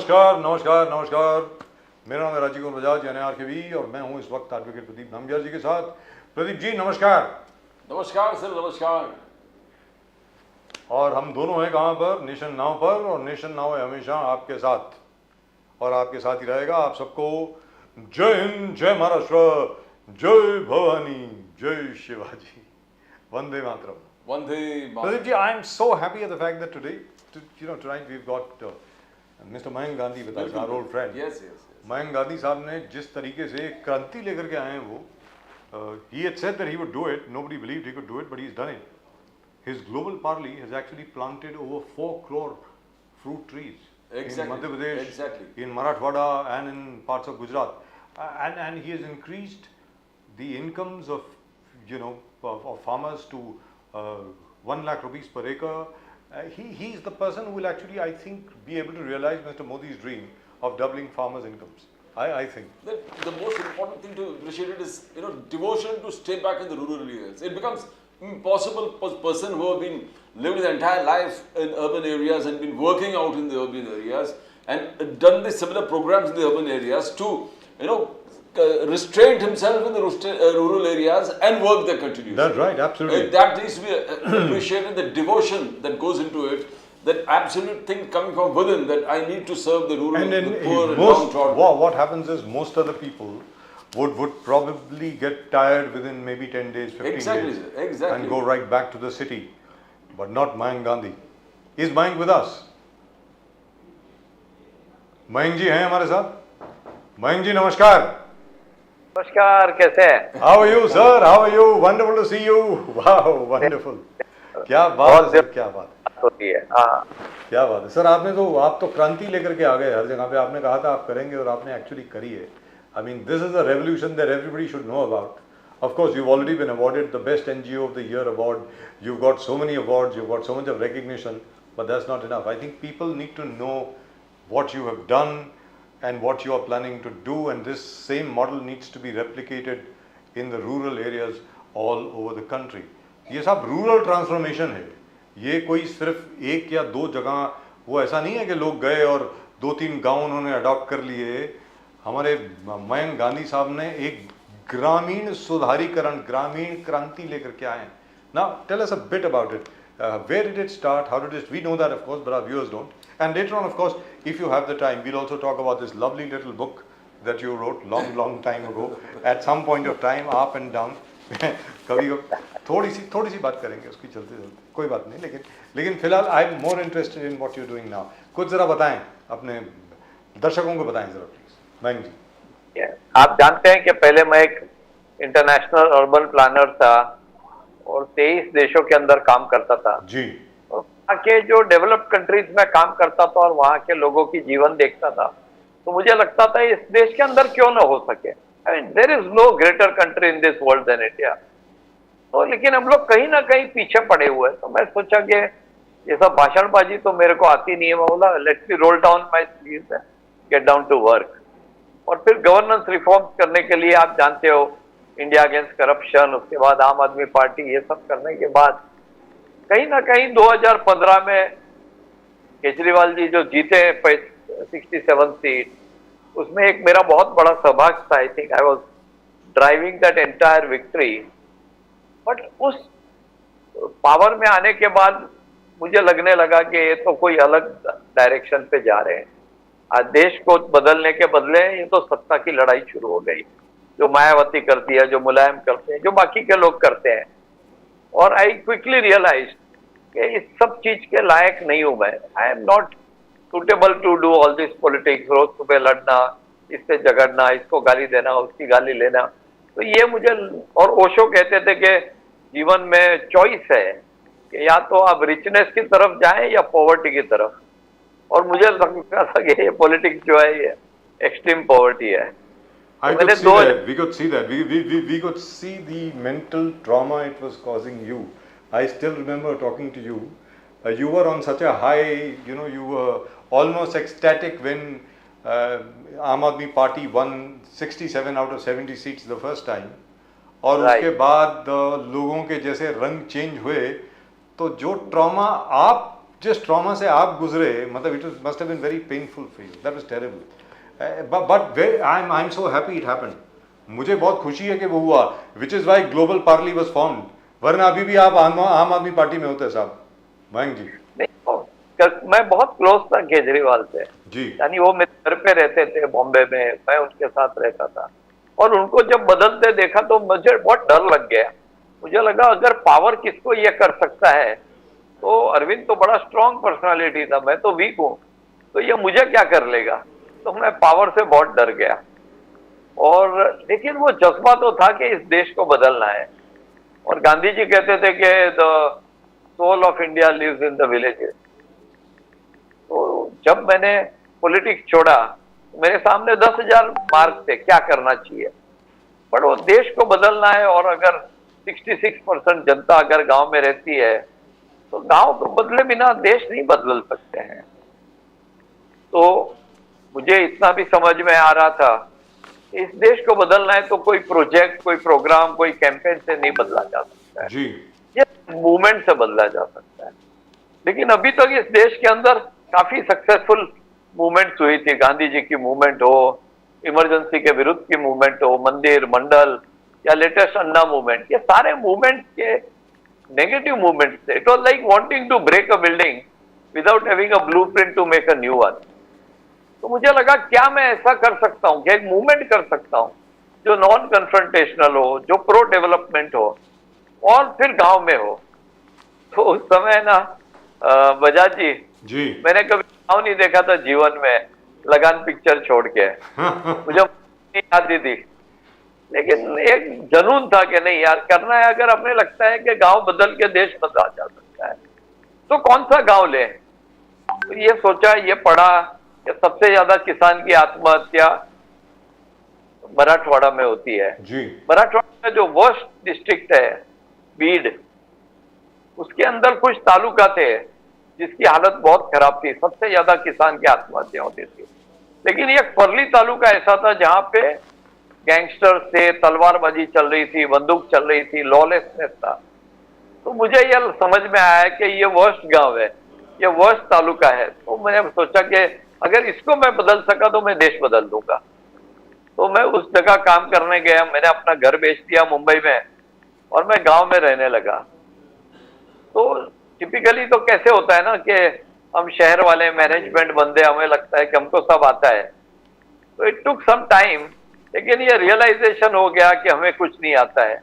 नमस्कार नमस्कार नमस्कार। मेरा नाम है राजीव कुमार बजाज यानी आरकेवी और मैं हूं इस वक्त एडवोकेट प्रदीप नामग्याल जी के साथ। प्रदीप जी नमस्कार। नमस्कार सर, नमस्कार। और हम दोनों हैं कहाँ पर? नेशन नाउ पर, और नेशन नाउ है हमेशा आपके साथ और आपके साथ ही रहेगा। आप सबको जय हिंद, जय महाराष्ट्र, जय भवानी, जय शिवाजी, वंदे मातरम। वंदे Pradeep ji, I am so happy at the fact that today, tonight we've got Mr. Mayank Gandhi with us, our old friend. Yes. Mayank Gandhi साहब ने जिस तरीके से क्रांति लेकर के आए हैं वो, he had said that he would do it. Nobody believed he could do it, but he's done it. His global parley has actually planted over 4 crore fruit trees Exactly. in Madhya Pradesh, Exactly. in Marathwada, and in parts of Gujarat, and he has increased the incomes of of farmers to 1 lakh rupees per acre. He's the person who will actually, I think, be able to realize Mr. Modi's dream of doubling farmers' incomes. I think. The most important thing to appreciate it is, devotion to stay back in the rural areas. It becomes impossible for a person who have been lived his entire life in urban areas and been working out in the urban areas and done the similar programs in the urban areas to, restrain himself in the rural areas and work there continuously. That's right, absolutely. That needs to be appreciated, the devotion that goes into it, that absolute thing coming from within, that I need to serve the rural, And then the poor and downtrodden. what happens is most other people would probably get tired within maybe 10 days, 15 Exactly, days, sir, exactly. and go right back to the city. But not Mayank Gandhi. Is Mayank with us? Mayank जी हैं हमारे साथ? Mayank जी नमस्कार। नमस्कार, कैसे हैं? How are you, sir? How are you? Wonderful to see you. Wow, wonderful. क्या बात है, क्या बात है। होती है, हाँ। क्या बात है सर। आप तो क्रांति लेकर के आ गए हर जगह पे। आपने कहा था आप करेंगे और आपने एक्चुअली करी है। I mean, this is a revolution that everybody should know about. Of course, you've already been awarded the Best NGO of the Year award. You've got so many awards. You've got so much of recognition. But that's not enough. I think people need to know what you have done and what you are planning to do. And this same model needs to be replicated in the rural areas all over the country. ये सब rural transformation है। ये कोई सिर्फ एक या दो जगह, वो ऐसा नहीं है कि लोग गए और 2-3 गांव उन्होंने अडॉप्ट कर लिए। हमारे मयंक गांधी साहब ने एक ग्रामीण सुधारीकरण, ग्रामीण क्रांति लेकर के आए हैं। Now tell us a bit about it. Where did it start? How did it? We know that, of course, but our viewers don't. And later on, of course, if you have the time, we'll also talk about this lovely little book that you wrote long time ago. At some point of time, up and down. कभी थोड़ी सी बात करेंगे उसकी चलते कोई बात नहीं, लेकिन फिलहाल I am more interested in what you are doing now. कुछ जरा बताएं, अपने दर्शकों को बताएं जरा प्लीज. मयंक जी, आप जानते हैं कि पहले मैं एक इंटरनेशनल अर्बन प्लानर था और 23 देशों के अंदर काम करता था जी. वहाँ के जो डेवलप्ड कंट्रीज में काम करता था और वहाँ के लोगों की जीवन देखता था, तो मुझे लगता था इस देश के अंदर क्यों ना हो सके. I mean there is no greater country in this world than India. तो लेकिन हम लोग कहीं ना कहीं पीछे पड़े हुए हैं. तो मैं सोचा कि ये सब भाषणबाजी तो मेरे को आती नहीं है. मैं बोला let me roll down my sleeves and get down to work. और फिर गवर्नेंस रिफॉर्म्स करने के लिए, आप जानते हो, इंडिया अगेंस्ट करप्शन, उसके बाद आम आदमी पार्टी, ये सब करने के बाद कहीं ना कहीं 2015 में केजरीवाल जी जो जीते 67 सीट, उसमें एक मेरा बहुत बड़ा सहभाग था. I think I was driving that entire victory. But उस पावर में आने के बाद मुझे लगने लगा कि ये तो कोई अलग डायरेक्शन पे जा रहे हैं. आज देश को बदलने के बदले ये तो सत्ता की लड़ाई शुरू हो गई, जो मायावती करती है, जो मुलायम करते हैं, जो बाकी के लोग करते हैं. और आई क्विकली रियलाइज कि इस सब चीज के लायक नहीं हूं मैं. I am not suitable to do all this politics. रोज सुबह लड़ना, इससे झगड़ना, इसको गाली देना, उसकी गाली लेना. तो ये मुझे, और ओशो कहते थे कि जीवन में चॉइस है कि या तो आप रिचनेस की तरफ जाएं या पॉवर्टी की तरफ. और मुझे लगता था कि ये पॉलिटिक्स जो है ये एक्सट्रीम पॉवर्टी है. I could see that. We could see that. We could see the mental trauma it was causing you. I still remember talking to you. You were on such a high, you were almost ecstatic when Aam Aadmi Party won 67 out of 70 seats the first time. और उसके बाद लोगों के जैसे रंग change हुए, तो जो ट्रॉमा आप जिस ट्रॉमा से आप गुजरे, मतलब it must have been very painful for you, that was terrible, but I am so happy it happened. मुझे बहुत खुशी है कि वो हुआ, which is why Global Parli was found, वरना अभी भी आप आम आदमी पार्टी में होते साहब। मयंक जी। नहीं, मैं बहुत क्लोज था केजरीवाल से जी। यानी वो मेरे घर पे रहते थे बॉम्बे में, मैं उनके साथ रहता था, और उनको जब बदलते देखा तो मुझे बहुत डर लग गया। मुझे लगा अगर पावर किसको ये कर सकता है तो अरविंद तो बड़ा स्ट्रांग पर्सनालिटी था, मैं तो वीक हूँ, तो ये मुझे क्या कर लेगा। तो मैं पावर से बहुत डर गया। और लेकिन वो जज्बा तो था कि इस देश को बदलना है, और गांधी जी कहते थे कि the soul of India lives in the villages. तो जब मैंने पॉलिटिक्स छोड़ा तो मेरे सामने 10,000 मार्क थे क्या करना चाहिए, पर वो देश को बदलना है, और अगर 66% जनता अगर गांव में रहती है तो गांव को बदले बिना देश नहीं बदल सकते हैं। तो मुझे इतना भी समझ में आ रहा था कि इस देश को बदलना है तो कोई प्रोजेक्ट, कोई प्रोग्राम, कोई कैंपेन से नहीं बदला जा सकता है, जी। ये मूवमेंट से बदला जा सकता है। लेकिन अभी तक इस देश के अंदर काफी सक्सेसफुल मूवमेंट्स हुई थी, गांधी जी की मूवमेंट हो, इमरजेंसी के विरुद्ध की मूवमेंट हो, मंदिर मंडल, या लेटेस्ट अन्ना मूवमेंट, ये सारे मूवमेंट के नेगेटिव मूवमेंट्स थे। It was like wanting to break a building without having a blueprint to make a new one. तो मुझे लगा क्या मैं ऐसा कर सकता हूँ, क्या एक मूवमेंट कर सकता हूँ जो नॉन कन्फ्रंटेशनल हो, जो प्रो डेवलपमेंट हो, और फिर गांव में हो। तो उस समय ना बजाज जी, मैंने कभी गांव नहीं देखा था जीवन में, लगान पिक्चर छोड़ के मुझे नहीं आती थी, लेकिन एक जनून था कि नहीं यार करना है। अगर हमें लगता है कि गांव बदल के देश बदला जा सकता है तो कौन सा गांव ले। तो ये सोचा, ये पढ़ा कि सबसे ज्यादा किसान की आत्महत्या मराठवाड़ा में होती है जी। मराठवाड़ा में जो वर्स्ट डिस्ट्रिक्ट है बीड, उसके अंदर कुछ तालुका थे जिसकी हालत बहुत खराब थी, सबसे ज्यादा किसान की आत्महत्या होती थी। लेकिन एक फरली तालुका ऐसा था जहां पे गैंगस्टर से तलवारबाजी चल रही थी, बंदूक चल रही थी, लॉलेसनेस था। तो मुझे यह समझ में आया कि ये वर्स्ट गांव है, ये वर्स्ट तालुका है। तो मैंने सोचा कि अगर इसको मैं बदल सका तो मैं देश बदल दूंगा। तो मैं उस जगह काम करने गया, मैंने अपना घर बेच दिया मुंबई में और मैं गांव में रहने लगा। तो टिपिकली तो कैसे होता है ना कि हम शहर वाले मैनेजमेंट बंदे, हमें लगता है कि हमको सब आता है। तो इट टुक सम टाइम, लेकिन ये रियलाइजेशन हो गया कि हमें कुछ नहीं आता है।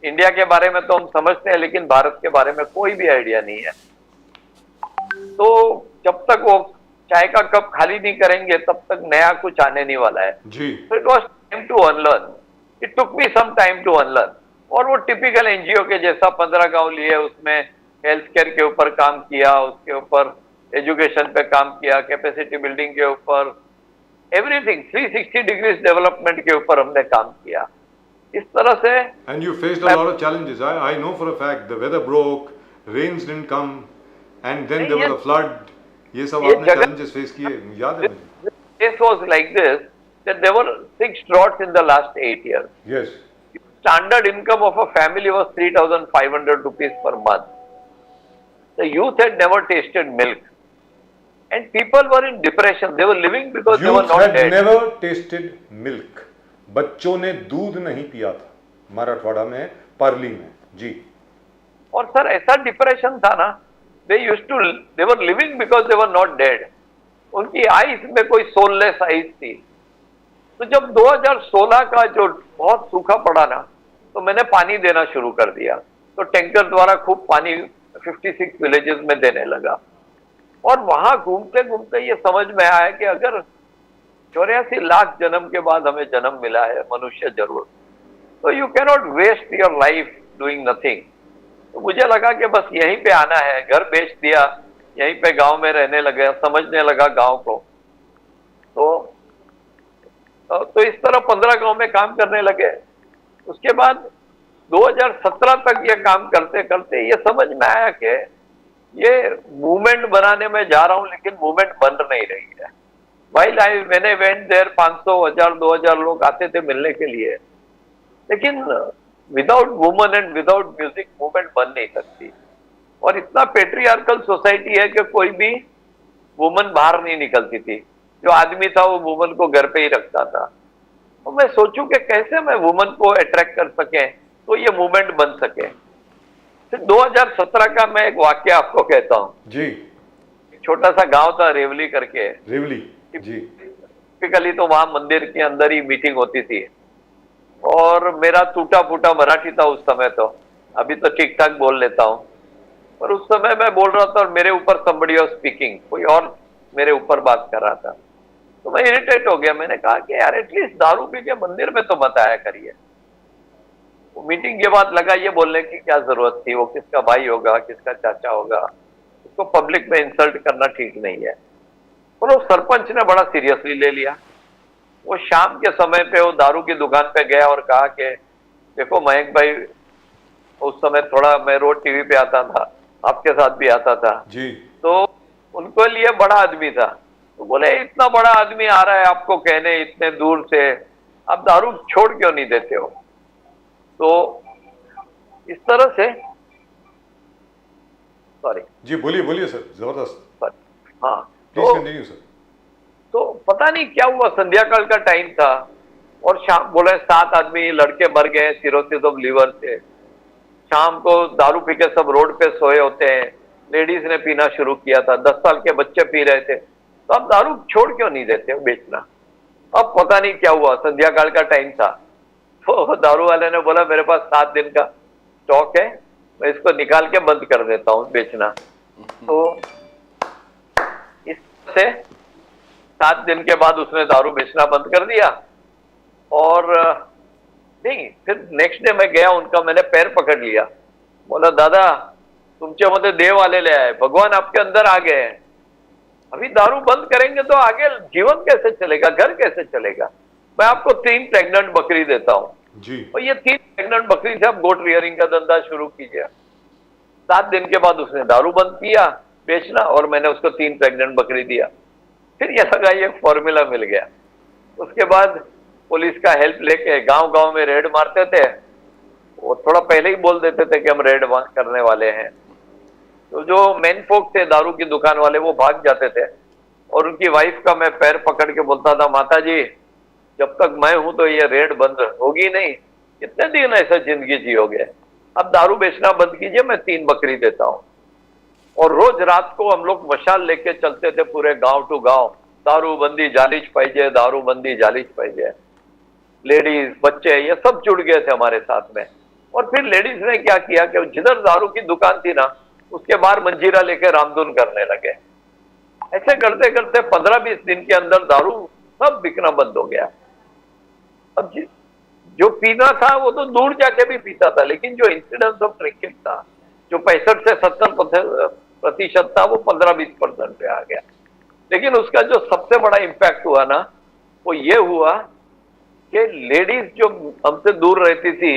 इंडिया के बारे में तो हम समझते हैं लेकिन भारत के बारे में कोई भी आइडिया नहीं है। तो जब तक वो चाय का कप खाली नहीं करेंगे तब तक नया कुछ आने नहीं वाला है जी। तो it was time to unlearn, it took me some time to unlearn. और वो टिपिकल एनजीओ के जैसा 15 गांव लिए, उसमें हेल्थ केयर के ऊपर काम किया, उसके ऊपर एजुकेशन पे काम किया, कैपेसिटी बिल्डिंग के ऊपर, एवरीथिंग 360 डिग्रीज डेवलपमेंट के ऊपर हमने काम किया। इस तरह से and you faced a lot of challenges. I know for a fact the weather broke, rains didn't come and then there was a flood. ये सब आपने चैलेंजेस फेस किए, याद है मुझे। This was like this that there were 6 droughts in the last 8 years. Yes. Standard income of a family was 3,500 rupees per month. The youth had never tasted milk. And people were in depression. They were living because they were not dead. Youth had never tasted milk. बच्चों ने दूध नहीं पिया था मराठवाड़ा में, Parly में जी। और sir ऐसा डिप्रेशन था ना, they were living because they were not dead. उनकी आइज में कोई सोललेस आइज थी। तो जब 2016 का जो बहुत सूखा पड़ा ना, तो मैंने पानी देना शुरू कर दिया। तो टैंकर द्वारा खूब पानी 56 विलेजेस में देने लगा। और वहां घूमते घूमते ये समझ में आया कि अगर 84 लाख जन्म के बाद हमें जन्म मिला है मनुष्य जरूर, तो you cannot waste your life doing nothing. तो मुझे लगा कि बस यहीं पे आना है, घर बेच दिया, यहीं पे गांव में रहने लगा, समझने लगा गांव को। तो इस तरह 15 गांव में काम करने लगे। उसके बाद 2017 तक ये काम करते करते ये समझ में आया कि ये मूवमेंट बनाने में जा रहा हूं लेकिन मूवमेंट बन नहीं रही है। मैंने वेंट देयर 500, 1000, 2000 लोग आते थे मिलने के लिए, लेकिन without woman and without music movement बन नहीं सकती। और इतना पेट्रियार्कल सोसाइटी है कि कोई भी वुमन बाहर नहीं निकलती थी, जो आदमी था वो वुमन को घर पे ही रखता था। तो मैं सोचूं कि कैसे मैं वुमन को अट्रैक्ट कर सके तो ये मूवमेंट बन सके। फिर 2017 का मैं एक वाक्य आपको कहता हूँ। जी। छोटा सा गांव था रेवली करके, रेवली जी। टिपिकली तो वहां मंदिर के अंदर ही मीटिंग होती थी, और मेरा टूटा फूटा मराठी था उस समय, तो अभी तो ठीक ठाक बोल लेता हूँ, पर उस समय मैं बोल रहा था और मेरे ऊपर somebody was स्पीकिंग, कोई और मेरे ऊपर बात कर रहा था। तो मैं इरिटेट हो गया, मैंने कहा कि यार एटलीस्ट दारू पी के मंदिर में तो मत आया करिए। वो मीटिंग के बाद लगा ये बोलने की क्या जरूरत थी, वो किसका भाई होगा, किसका चाचा होगा, उसको पब्लिक में इंसल्ट करना ठीक नहीं है। और वो सरपंच ने बड़ा सीरियसली ले लिया। वो शाम के समय पे वो दारू की दुकान पे गया और कहा कि देखो मयंक भाई, उस समय थोड़ा मैं रोज टीवी पे आता था, आपके साथ भी आता था जी। तो उनको लिए बड़ा आदमी था, तो बोले इतना बड़ा आदमी आ रहा है आपको कहने इतने दूर से, आप दारू छोड़ क्यों नहीं देते हो। तो इस तरह से, सॉरी जी बोलिए बोलिए सर, जबरदस्त। हाँ, प्लीज कंटिन्यू सर। तो पता नहीं क्या हुआ, संध्या काल का टाइम था और शाम बोले 7 आदमी लड़के मर गए सिरोसिस ऑफ लीवर से। शाम को दारू पी के सब रोड पे सोए होते हैं, लेडीज ने पीना शुरू किया था, 10 साल के बच्चे पी रहे थे, तो आप दारू छोड़ क्यों नहीं देते हो बेचना। अब पता नहीं क्या हुआ, संध्या काल का टाइम था, तो दारू वाले ने बोला मेरे पास 7 दिन का स्टॉक है, मैं इसको निकाल के बंद कर देता हूँ बेचना। तो इससे 7 दिन के बाद उसने दारू बेचना बंद कर दिया। और नहीं, फिर नेक्स्ट डे मैं गया उनका, मैंने पैर पकड़ लिया, बोला दादा तुमचे मध्ये देव आलेले आहे, भगवान आपके अंदर आ गए हैं, अभी दारू बंद करेंगे तो आगे जीवन कैसे चलेगा, घर कैसे चलेगा। मैं आपको 3 प्रेग्नेंट बकरी देता हूँ जी। और ये 3 प्रेग्नेंट बकरी से आप गोट रियरिंग का धंधा शुरू कीजिए। 7 दिन के बाद उसने दारू बंद किया बेचना और मैंने उसको 3 प्रेग्नेंट बकरी दिया। फिर ये लगा ये फॉर्मूला मिल गया। उसके बाद पुलिस का हेल्प लेके गांव गांव में रेड मारते थे, वो थोड़ा पहले ही बोल देते थे कि हम रेड करने वाले हैं, तो जो मेन फोक थे दारू की दुकान वाले वो भाग जाते थे और उनकी वाइफ का मैं पैर पकड़ के बोलता था माता जी जब तक मैं हूं तो ये रेड बंद होगी नहीं, कितने दिन ऐसा जिंदगी जियोगे, अब दारू बेचना बंद कीजिए, मैं 3 बकरी देता हूं। और रोज रात को हम लोग मशाल लेके चलते थे पूरे गांव टू गांव, दारू बंदी जालीच पाहिजे, दारू बंदी जालीच पाहिजे। लेडीज बच्चे ये सब जुड़ गए थे हमारे साथ में। और फिर लेडीज ने क्या किया कि जिधर दारू की दुकान थी ना उसके बाहर मंजीरा लेके रामधुन करने लगे। ऐसे करते करते 15-20 दिन के अंदर दारू सब बिकना बंद हो गया। अब जो पीना था वो तो दूर जाके भी पीता था, लेकिन जो इंसिडेंस ऑफ ड्रिंकिंग था जो 65 से 70% था वो 15-20% पे आ गया। लेकिन उसका जो सबसे बड़ा इम्पैक्ट हुआ ना वो ये हुआ कि लेडीज जो हमसे दूर रहती थी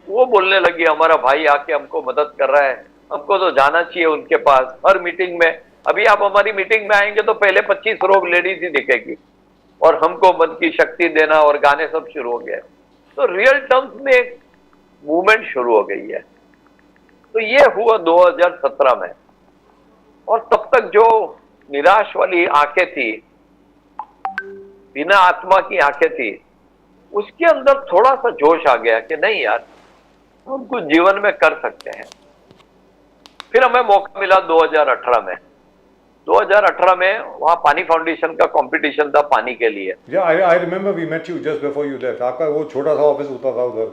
वो बोलने लगी हमारा भाई आके हमको मदद कर रहा है, हमको तो जाना चाहिए उनके पास। हर मीटिंग में, अभी आप हमारी मीटिंग में आएंगे तो पहले 25 लोग लेडीज ही दिखेगी और हमको मन की शक्ति देना और गाने सब शुरू हो गए। तो रियल टर्म्स में एक मूवमेंट शुरू हो गई है। तो ये हुआ 2017 में। और तब तक जो निराश वाली आंखें थी, बिना आत्मा की आंखें थी, उसके अंदर थोड़ा सा जोश आ गया कि नहीं यार हम कुछ जीवन में कर सकते हैं। फिर हमें मौका मिला 2018 में। 2018 में वहां पानी फाउंडेशन का कंपटीशन था पानी के लिए। I remember we met you just before you left. आपका वो छोटा सा ऑफिस होता था उधर,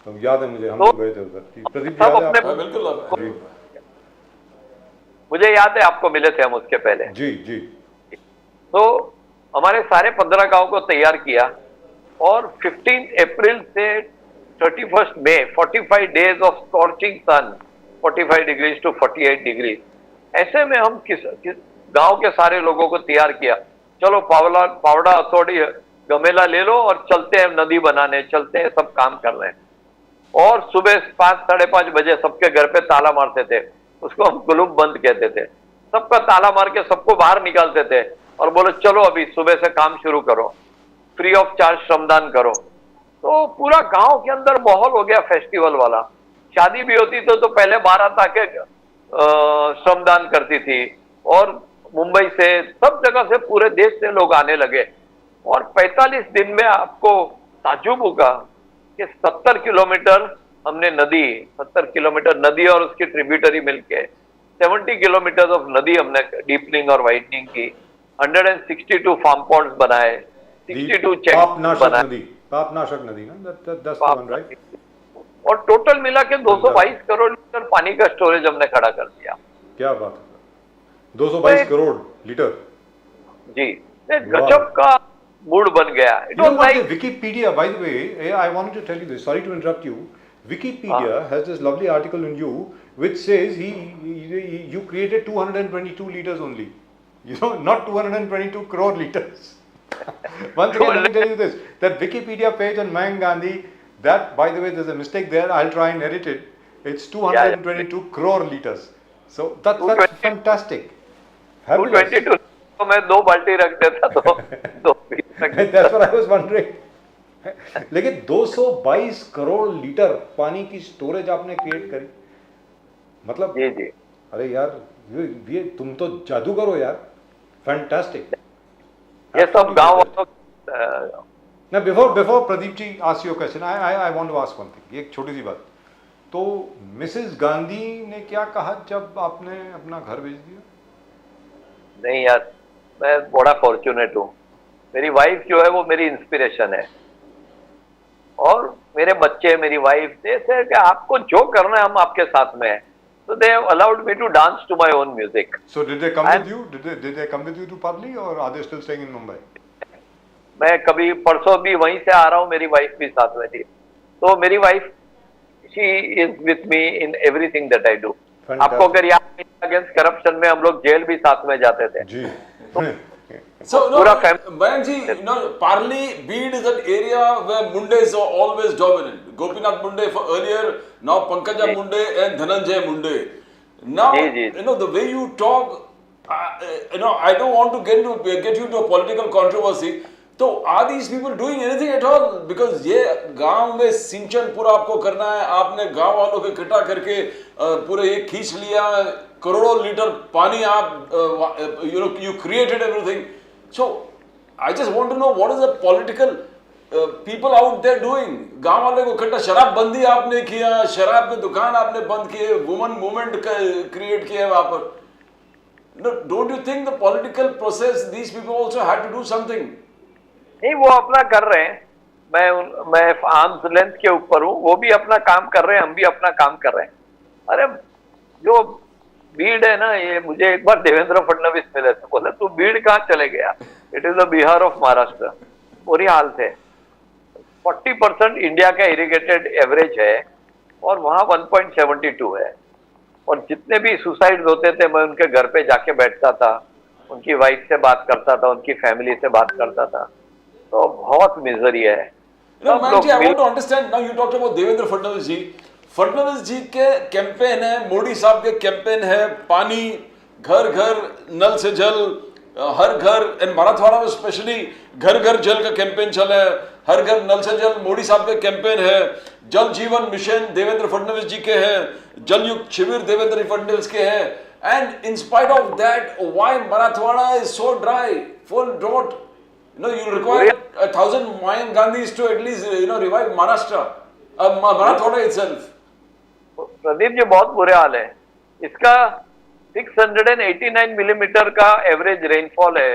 तो याद है मुझे, हम लोग गए थे उधर। प्रदीप याद है आपको? बिल्कुल मुझे याद है, आपको मिले थे हम उसके पहले। जी जी। तो हमारे सारे 15 गांव को तैयार किया और 15 अप्रैल से 31 मई 45 days of scorching sun, 45 degrees to 48 degree, ऐसे में हम किस गांव के सारे लोगों को तैयार किया, चलो पावड़ा हथौड़ी गमेला ले लो और चलते हैं नदी बनाने, चलते हैं सब काम कर रहे हैं। और सुबह 5-5:30 बजे सबके घर पे ताला मारते थे, उसको हम कुलूप बंद कहते थे। सबका ताला मार के सबको बाहर निकालते थे और बोले चलो अभी सुबह से काम शुरू करो, फ्री ऑफ चार्ज श्रमदान करो। तो पूरा गांव के अंदर माहौल हो गया फेस्टिवल वाला। शादी भी होती तो पहले बारात आके श्रमदान करती थी, और मुंबई से सब जगह से पूरे देश से लोग आने लगे, और 45 दिन में आपको ताज्जुब होगा कि 70 किलोमीटर हमने नदी, 70 किलोमीटर नदी और उसकी ट्रिब्यूटरी मिलके 70 किलोमीटर ऑफ नदी हमने डीपनिंग और वाइडनिंग की, 162 फार्म पॉन्ड्स बनाए, 62 चेक बनाए, पापनाशक नदी ना, that's the one, right? और टोटल मिला के 222 करोड़ लीटर पानी का स्टोरेज हमने खड़ा कर दिया। क्या बात है, 222 करोड़ लीटर। जी, गजब का मूड बन गया। It was like Wikipedia, by the way, I wanted to tell you this. Sorry to interrupt you. Wikipedia has this lovely article on you, which says you created 222 liters only. You know, not 222 crore liters. Once again, let me tell you this: that Wikipedia page on Mahatma Gandhi. That, by the way, there's a mistake there. I'll try and edit it. It's 222 crore liters. So that's fantastic. 222 तो मैं 2 बाल्टी रख देता तो 2 That's what I was wondering. लेकिन 222 crore litre पानी की storage आपने क्रिएट करी, मतलब जी जी, अरे यार ये तुम तो जादूगर हो यार, फैंटास्टिक। ये सब गांव वालों। Now before Pradeep ji asks your question, I want to ask one thing. एक छोटी सी बात, तो मिसेस गांधी ने क्या कहा जब आपने अपना घर बेच दिया? नहीं यार, मैं बड़ा फॉर्चुनेट हूँ। मेरी वाइफ जो है वो मेरी इंस्पिरेशन है, और मेरे बच्चे, मेरी वाइफ, जैसे कि आपको जो करना है हम आपके साथ में हैं। So they have allowed me to dance to my own music. So did they come with you? Did they come with you to Parli, or are they still staying in Mumbai? मैं कभी परसों भी वहीं से आ रहा हूँ, मेरी wife भी साथ में थी। तो मेरी wife, she is with me in everything that I do. आपको अगर याद है, अगेंस्ट करप्शन में हम लोग जेल भी साथ में जाते थे जी। So no, पूरा Mayankji, Parli, Beed is an area where Mundes are always dominant. Gopinath Munde for earlier, now Pankaja Munde and Dhananjay Munde. Now, the way you talk, I don't want to get you to a political controversy. तो are these people doing anything at all? Because ये गांव में सिंचन पूरा आपको करना है, आपने गांव वालों को इकट्ठा करके पूरे ये खींच लिया, करोड़ों लीटर पानी आप you created everything. So I just want to know what is the political people out there doing? गांव वाले को इकट्ठा, शराब बंदी आपने किया, शराब की दुकान आपने बंद किए, वुमन मूवमेंट क्रिएट किया वहां पर। No, don't you think the political process, these people also had to do something? नहीं, वो अपना कर रहे हैं। मैं आर्म्स लेंथ के ऊपर हूँ, वो भी अपना काम कर रहे हैं, हम भी अपना काम कर रहे हैं। अरे जो बीड़ है ना, ये मुझे एक बार देवेंद्र फडणवीस मिले थे, बोले तू बीड़ कहाँ चले गया? It is the Bihar of Maharashtra. बुरी हाल थे। 40% इंडिया का इरिगेटेड एवरेज है, और वहाँ 1.72 है। और जितने भी सुसाइड होते थे, मैं उनके घर पे जाके बैठता था, उनकी वाइफ से बात करता था, उनकी फैमिली से बात करता था। तो बहुत मिजरी है। I want to understand, now you talked about Devendra Fadnavis जी। फडणवीस जी के कैंपेन है, मोदी साहब के कैंपेन है, पानी घर घर नल से जल, हर घर, एंड मराठवाड़ा में स्पेशली घर घर जल का कैंपेन चला है, हर घर नल से जल मोदी साहब के कैंपेन है, जल जीवन मिशन देवेंद्र फडणवीस जी के हैं, जल युक्त शिविर देवेंद्र फडणवीस के हैं, and in spite of that why Marathwada is so dry, full drought? You require 1,000 Mahatma Gandhis to at least revive Maharashtra, Marathwada itself. Pradeep ji, बहुत बुरे हाल है। इसका 689 मिलीमीटर का एवरेज रेनफॉल है,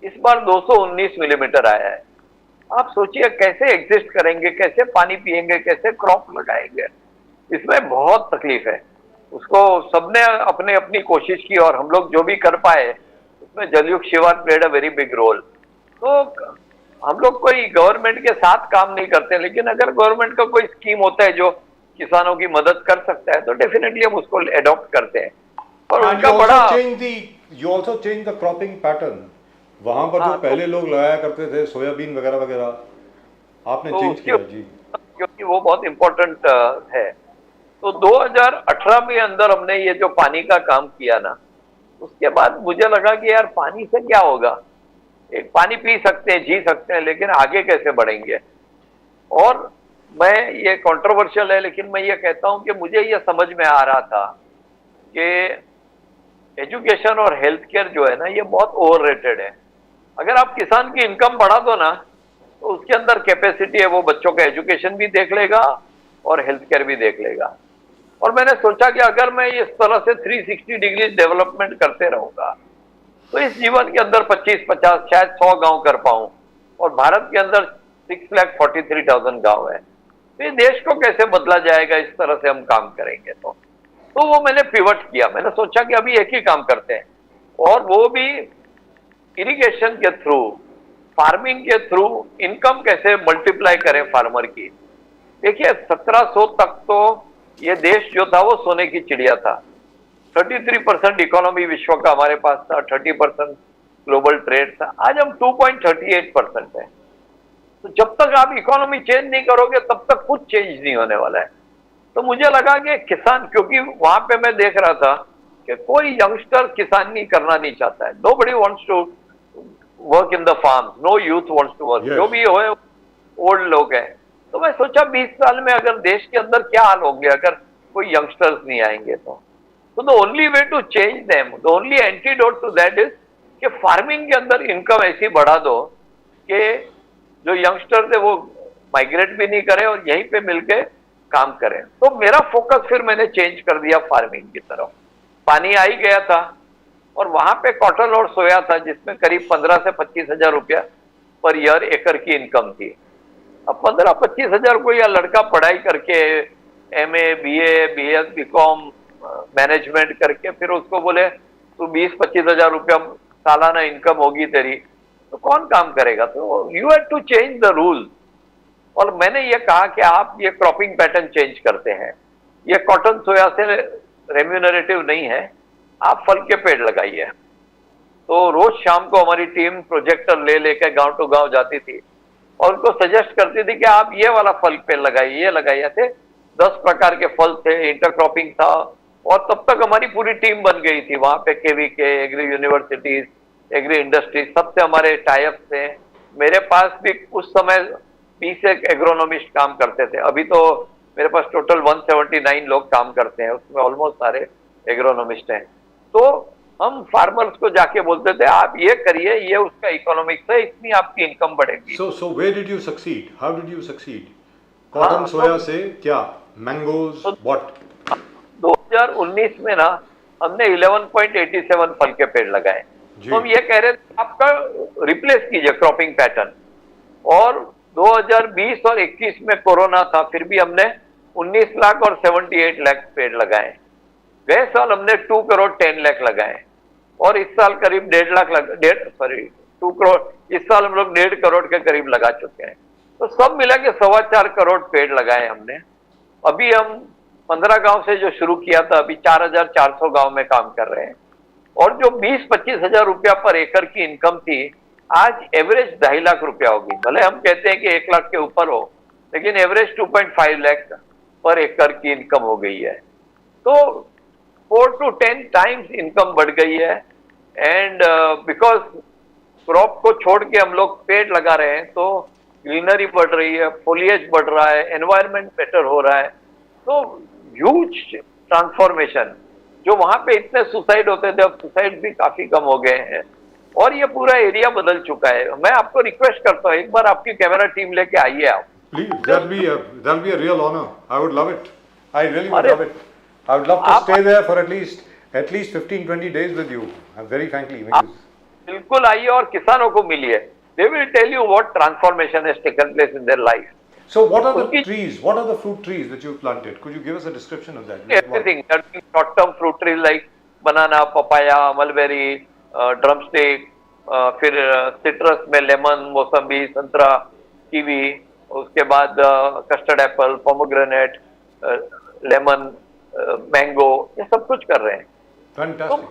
इस बार 219 मिलीमीटर आया है। आप सोचिए कैसे एग्जिस्ट करेंगे, कैसे पानी पिएंगे, कैसे क्रॉप लगाएंगे? इसमें बहुत तकलीफ है। उसको सबने अपने अपनी कोशिश की, और हम लोग जो भी कर पाए उसमें Jalyukt Shivar played a very big role. तो हम लोग कोई गवर्नमेंट के साथ काम नहीं करते, लेकिन अगर गवर्नमेंट का कोई स्कीम होता है जो किसानों की मदद कर सकता है, तो डेफिनेटली हम उसको अडॉप्ट करते हैं। और उनका बड़ा you also change the cropping pattern. वहां पर जो पहले लोग लगाया करते थे सोयाबीन वगैरह वगैरह, आपने चेंज किया जी, क्योंकि वो बहुत इम्पोर्टेंट है। तो 2018 में अंदर हमने ये जो पानी का काम किया ना, उसके बाद मुझे लगा कि यार पानी से क्या होगा, एक पानी पी सकते हैं, जी सकते हैं, लेकिन आगे कैसे बढ़ेंगे? और मैं, ये कंट्रोवर्शियल है, लेकिन मैं ये कहता हूं कि मुझे ये समझ में आ रहा था कि एजुकेशन और हेल्थ केयर जो है ना, ये बहुत ओवररेटेड है। अगर आप किसान की इनकम बढ़ा दो ना, तो उसके अंदर कैपेसिटी है, वो बच्चों का एजुकेशन भी देख लेगा और हेल्थ केयर भी देख लेगा। और मैंने सोचा कि अगर मैं इस तरह से 360 डिग्री डेवलपमेंट करते रहूंगा, तो इस जीवन के अंदर 25, 50, शायद 100 गांव कर पाऊं। और भारत के अंदर 6,43,000 गांव है, तो ये देश को कैसे बदला जाएगा इस तरह से हम काम करेंगे। तो वो मैंने पिवट किया। मैंने सोचा कि अभी एक ही काम करते हैं, और वो भी इरिगेशन के थ्रू, फार्मिंग के थ्रू इनकम कैसे मल्टीप्लाई करें फार्मर की। देखिए 1700 तक तो ये देश जो था वो सोने की चिड़िया था। 33% इकोनॉमी विश्व का हमारे पास था, 30% ग्लोबल ट्रेड था। आज हम 2.38% है। तो जब तक आप इकोनॉमी चेंज नहीं करोगे तब तक कुछ चेंज नहीं होने वाला है। तो मुझे लगा कि किसान, क्योंकि वहां पे मैं देख रहा था कि कोई यंगस्टर किसानी करना नहीं चाहता है। Nobody wants to work in the farm, no youth wants to work. जो भी होए ओल्ड लोग हैं। तो मैं सोचा 20 साल में अगर देश के अंदर क्या हाल होंगे अगर कोई यंगस्टर्स नहीं आएंगे। तो the only way to change them, the only antidote to that is कि फार्मिंग के अंदर इनकम ऐसी बढ़ा दो कि जो यंगस्टर्स है वो माइग्रेट भी नहीं करे और यहीं पे मिलके काम करें। तो मेरा फोकस फिर मैंने चेंज कर दिया फार्मिंग की तरफ। पानी आ ही गया था, और वहां पे कॉटन और सोया था, जिसमें करीब 15 से 25 हजार रुपया पर ईयर एकड़ की इनकम थी। अब 15-25 हजार को यह लड़का पढ़ाई करके MA, BA, BS, BCom management करके फिर उसको बोले तू 20-25 हजार रुपया सालाना इनकम होगी तेरी, तो कौन काम करेगा। तो you have to change the rule. और मैंने ये कहा कि आप ये क्रॉपिंग पैटर्न चेंज करते हैं, ये कॉटन सोया से रेम्यूनरेटिव नहीं है, आप फल के पेड़ लगाइए। तो रोज शाम को हमारी टीम प्रोजेक्टर ले लेकर गांव टू गांव जाती थी और उनको सजेस्ट करती थी कि आप ये वाला फल पेड़ लगाइए, ये लगाइए थे। 10 प्रकार के फल थे, इंटरक्रॉपिंग था, और तब तक हमारी पूरी टीम बन गई थी। वहां पे KVK, agri universities, agri industries, सबसे हमारे टाइप थे। मेरे पास भी उस समय 20 एग्रोनॉमिस्ट काम करते थे। अभी तो मेरे पास टोटल 179 लोग काम करते हैं, उसमें ऑलमोस्ट सारे एग्रोनॉमिस्ट हैं। तो हम फार्मर्स को जाके बोलते थे आप ये करिए, ये उसका इकोनॉमिक्स है, इतनी आपकी इनकम बढ़ेगी। So where did you succeed? How did you succeed? Cotton soya से क्या? Mangoes, what? 2019 में ना हमने 11.87 फल के पेड़ लगाए। तो हम ये कह रहे थे आपका रिप्लेस कीजिए क्रॉपिंग पैटर्न। और 2020 और 21 में कोरोना था, फिर भी हमने 19 लाख और 78 लाख पेड़ लगाए। गए साल हमने 2 करोड़ 10 लाख लगाए, और इस साल करीब 2 करोड़, इस साल हम लोग 1.5 करोड़ के करीब लगा चुके हैं। तो सब मिला के 4.25 करोड़ पेड़ लगाए हमने। अभी हम 15 गांव से जो शुरू किया था, अभी 4,400 गांव में काम कर रहे हैं। और जो 20-25 हजार रुपया पर एकड़ की इनकम थी, आज एवरेज 2.5 लाख रुपया होगी। भले हम कहते हैं कि 1 लाख के ऊपर हो, लेकिन एवरेज 2.5 लाख पर एकड़ की इनकम हो गई है। तो 4 to 10 टाइम्स इनकम बढ़ गई है। एंड बिकॉज क्रॉप को छोड़ के हम लोग पेड़ लगा रहे हैं, तो ग्रीनरी बढ़ रही है, फोलिएज बढ़ रहा है, एनवायरनमेंट बेटर हो रहा है। तो ह्यूज ट्रांसफॉर्मेशन। जो वहां पे इतने सुसाइड होते थे, अब सुसाइड भी काफी कम हो गए हैं, और ये पूरा एरिया बदल चुका है। मैं आपको रिक्वेस्ट करता हूँ, एक बार आपकी कैमरा टीम लेके आइए आप। Please, that'll be a real honor. I would love it. I really would love it. I would love to stay there for at least 15-20 days with you. Very frankly, बिल्कुल आइए और किसानों को मिलिए। They will tell you what transformation has taken place in their life. So what are the trees? What are the fruit trees that you've planted? Could you give us a description of that? Everything. Short-term fruit trees like banana, papaya, mulberry, drumstick, फिर citrus में lemon, मौसम्बी, संतरा, kiwi, उसके बाद custard Apple, pomegranate, lemon, mango, ये सब कुछ कर रहे हैं। Fantastic.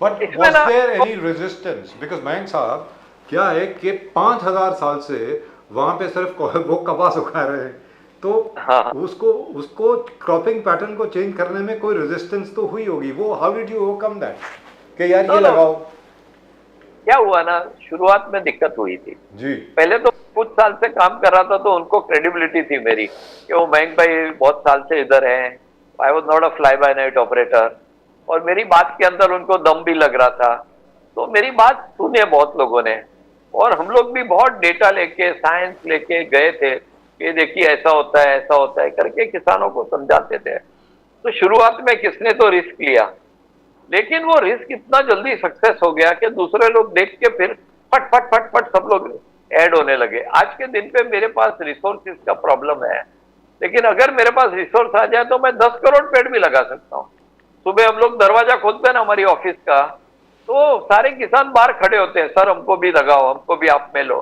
But was there any resistance? Because Mayank साहब क्या है कि 5000 साल से वहां पे सिर्फ वो कपास उगा रहे हैं, तो उसको क्रॉपिंग पैटर्न को चेंज करने में कोई रेजिस्टेंस तो हुई होगी। वो how did you overcome that कि यार ये लगाओ? क्या हुआ ना, शुरुआत में दिक्कत हुई थी जी। पहले तो कुछ साल से काम कर रहा था, तो उनको क्रेडिबिलिटी थी मेरी कि वो मयंक भाई बहुत साल से इधर हैं। I was not a fly bye night operator. और मेरी बात के अंदर उनको दम भी लग रहा था। तो मेरी बात सुने बहुत लोगों ने, और हम लोग भी बहुत डेटा लेके, साइंस लेके गए थे कि देखिए ऐसा होता है करके किसानों को समझाते थे। तो शुरुआत में किसने तो रिस्क लिया, लेकिन वो रिस्क इतना जल्दी सक्सेस हो गया कि दूसरे लोग देख के फिर फट फट फट फट सब लोग ऐड होने लगे। आज के दिन पे मेरे पास रिसोर्सेज का प्रॉब्लम है, लेकिन अगर मेरे पास रिसोर्स आ जाए तो मैं 10 करोड़ पेड़ भी लगा सकता हूँ। सुबह हम लोग दरवाजा खोलते हैं ना हमारी ऑफिस का, तो सारे किसान बाहर खड़े होते हैं, सर हमको भी लगाओ, हमको भी आप में लो।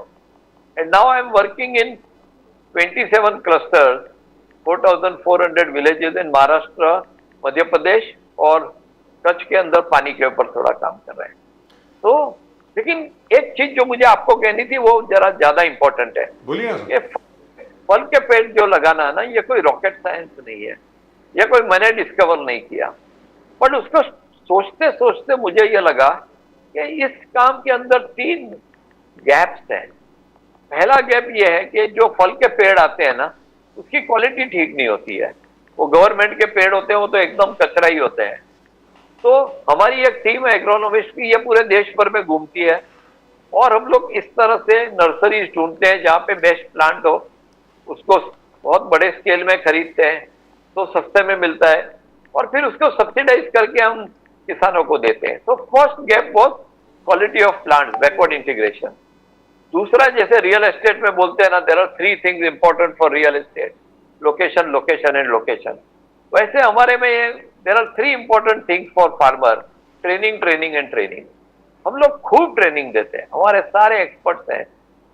And now I am working in 27 clusters, 4,400 villages in Maharashtra, Madhya Pradesh और कच्छ के अंदर पानी के ऊपर थोड़ा काम कर रहे हैं। तो लेकिन एक चीज जो मुझे आपको कहनी थी वो जरा ज्यादा इंपॉर्टेंट है। बोलिए ना सर। ये फल के पेड़ जो लगाना है ना, ये कोई रॉकेट साइंस नहीं है, ये कोई मैंने डिस्कवर नहीं किया, बट उसको सोचते सोचते मुझे ये लगा कि इस काम के अंदर 3 गैप्स हैं। पहला गैप ये है कि जो फल के पेड़ आते हैं ना, उसकी क्वालिटी ठीक नहीं होती है। वो गवर्नमेंट के पेड़ होते हैं, वो तो एकदम कचरा ही होते हैं। तो हमारी एक टीम है एग्रोनॉमिस्ट की, ये पूरे देश भर में घूमती है, और हम लोग इस तरह से नर्सरीज ढूंढते हैं जहाँ पे बेस्ट प्लांट हो, उसको बहुत बड़े स्केल में खरीदते हैं तो सस्ते में मिलता है, और फिर उसको सब्सिडाइज करके हम किसानों को देते हैं। तो first gap was quality of plants, backward integration. दूसरा, जैसे रियल एस्टेट में बोलते हैं ना, there are 3 things important for real estate, location, location and location. वैसे हमारे में there are 3 important things for farmer, training, training and training. हम लोग खूब ट्रेनिंग देते हैं, हमारे सारे एक्सपर्ट्स हैं